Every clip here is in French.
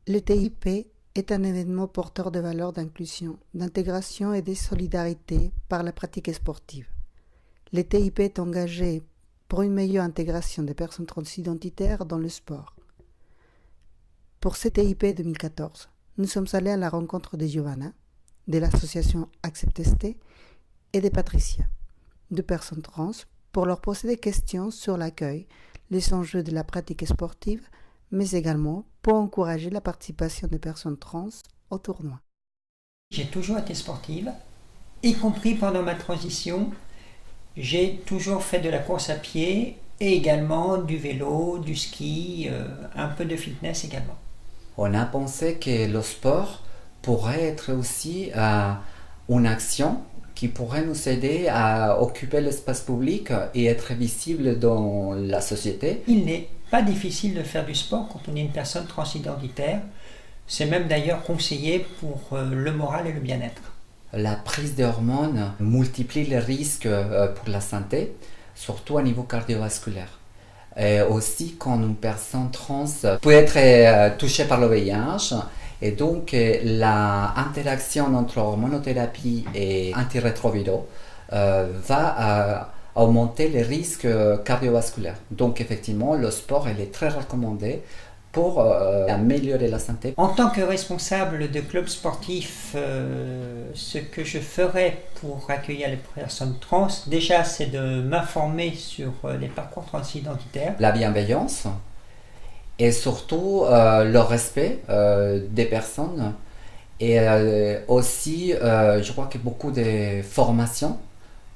Le TIP est un événement porteur de valeurs d'inclusion, d'intégration et de solidarité par la pratique sportive. Le TIP est engagé pour une meilleure intégration des personnes transidentitaires dans le sport. Pour ce TIP 2014, nous sommes allés à la rencontre de Giovanna, de l'association Accepteste et de Patricia, deux personnes trans, pour leur poser des questions sur l'accueil, les enjeux de la pratique sportive, mais également pour encourager la participation des personnes trans au tournoi. J'ai toujours été sportive, y compris pendant ma transition. J'ai toujours fait de la course à pied et également du vélo, du ski, un peu de fitness également. On a pensé que le sport pourrait être aussi une action qui pourrait nous aider à occuper l'espace public et être visible dans la société. Il n'est pas difficile de faire du sport quand on est une personne transidentitaire. C'est même d'ailleurs conseillé pour le moral et le bien-être. La prise d'hormones multiplie les risques pour la santé, surtout au niveau cardiovasculaire. Et aussi quand une personne trans peut être touchée par le VIH, et donc l'interaction entre hormonothérapie et antirétroviraux va augmenter les risques cardiovasculaires. Donc effectivement, le sport il est très recommandé pour améliorer la santé. En tant que responsable de club sportif, ce que je ferais pour accueillir les personnes trans, déjà c'est de m'informer sur les parcours transidentitaires. La bienveillance et surtout le respect des personnes et aussi je crois que beaucoup de formations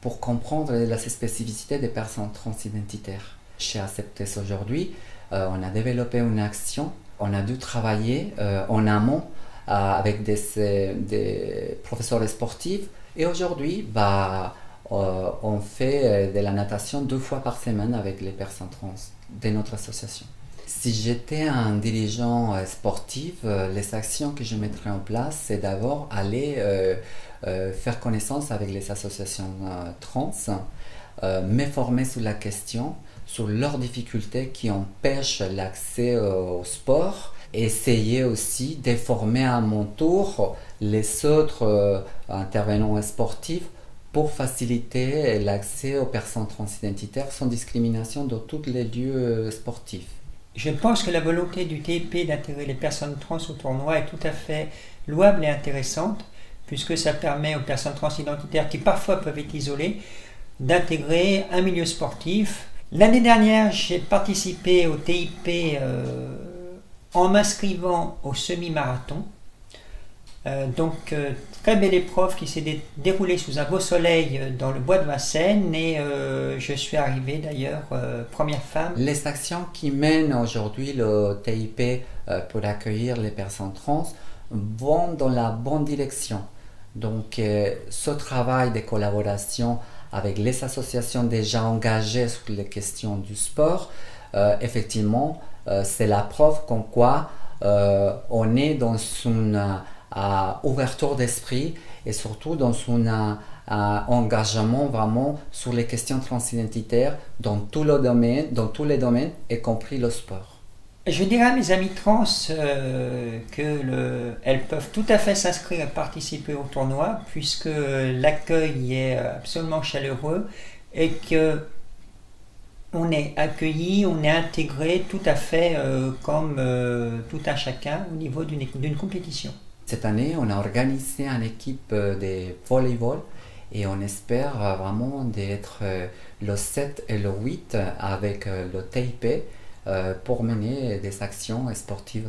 pour comprendre la spécificité des personnes transidentitaires. Chez Acceptes aujourd'hui, on a développé une action, on a dû travailler en amont avec des professeurs sportifs et aujourd'hui on fait de la natation 2 fois par semaine avec les personnes trans de notre association. Si j'étais un dirigeant sportif, les actions que je mettrais en place, c'est d'abord aller faire connaissance avec les associations trans, me former sur la question, sur leurs difficultés qui empêchent l'accès au sport, essayer aussi de former à mon tour les autres intervenants sportifs pour faciliter l'accès aux personnes transidentitaires sans discrimination dans tous les lieux sportifs. Je pense que la volonté du TIP d'intégrer les personnes trans au tournoi est tout à fait louable et intéressante, puisque ça permet aux personnes transidentitaires qui parfois peuvent être isolées d'intégrer un milieu sportif. L'année dernière, j'ai participé au TIP en m'inscrivant au semi-marathon. Très belle épreuve qui s'est déroulée sous un beau soleil dans le bois de Vincennes et je suis arrivée d'ailleurs première femme. Les actions qui mènent aujourd'hui le TIP pour accueillir les personnes trans vont dans la bonne direction. Donc ce travail de collaboration avec les associations déjà engagées sur les questions du sport, effectivement c'est la preuve comme quoi on est dans une ouverture d'esprit et surtout dans un engagement vraiment sur les questions transidentitaires dans tous les domaines, y compris le sport. Je dirais à mes amis trans qu'elles peuvent tout à fait s'inscrire et participer au tournoi puisque l'accueil est absolument chaleureux et que on est accueilli, on est intégré tout à fait comme tout un chacun au niveau d'une compétition. Cette année, on a organisé une équipe de volleyball et on espère vraiment d'être le 7 et le 8 avec le TIP pour mener des actions sportives.